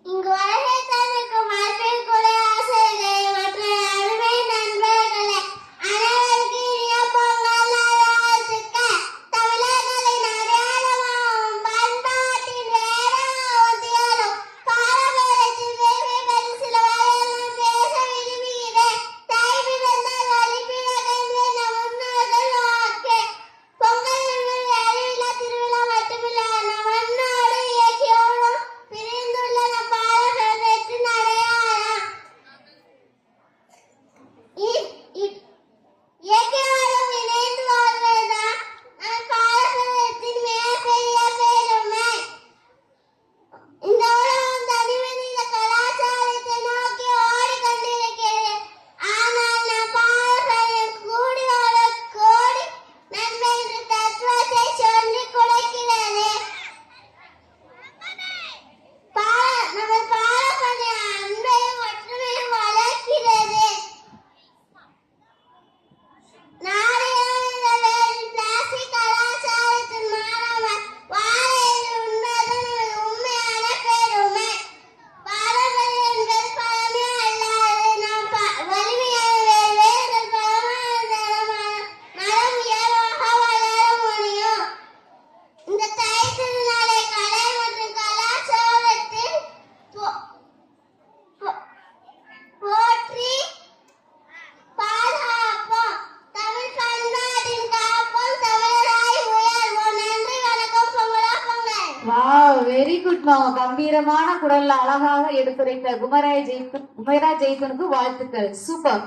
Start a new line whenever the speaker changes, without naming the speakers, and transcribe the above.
இங்கு வருகை தந்திருக்கும் அன்பிற்குரிய ஆசிரியர்களே மற்றும் அருமை நண்பர்களே, அனைவருக்கும் இனிய பொங்கல் நல்வாழ்த்துக்கள். தமிழர்களின் அடையாளமாகவும் பண்பாட்டின் வேறாகவும் திகழும் பாரம்பரியத்தின் பெருமை பற்றி சில வரிகள் பேச விரும்புகிறேன். தை பிறந்தால் வழி பிறக்கும் நம் முன்னோர்கள் வாக்கு. பொங்கல் என்பது அறிவில்லா திருவிழா மட்டுமில்ல, நம் மண்ணோடு இயற்கையோடும் பிரிந்துள்ள நம் பாரம்பரியத்தின் அடையாளம். இயற்கையோடும் இணைந்து வாழ்வதுதான் நம் பாரம்பரியத்தின் மிகப்பெரிய பெருமை. இந்த உலகம் தனிமனித கலாச்சாரத்தை நோக்கி ஓடிக்கொண்டிருக்கிறது. ஆனால் நம் பாரம்பரியம் கூடி வாழ கோடி நன்மை என்ற தத்துவத்தை சொல்லிக் கொடுக்கிறது. நமது பாரம்பரிய அன்பையும் ஒற்றுமையும் வளர்க்கிறது. நாடுகளின் பிளாஸ்டிக் கலாச்சாரத்தில் மாறாமல் வாழையில் உண்பது நமது உண்மையான பெருமை. பாரம்பரியம் என்பது பழமை அல்லாது நாம் வலிமையான வேர்கள் மரம் உயர்வாக வளர முடியும். இந்த தை திருநாளை கலை மற்றும் கலாச்சாரத்தில் போற்றி பாதுகாப்போம். தமிழ் பண்பாட்டின் காப்போம். தமிழராய் உயர்வோம். நன்றி, வணக்கம். பொங்கலா பொங்கல்.
வாவ், வெரி குட் மா. கம்பீரமான குரல்ல அழகாக எடுத்துரைத்த குமரா ஜெய்சனுக்கு வாழ்த்துக்கள். சூப்பர்.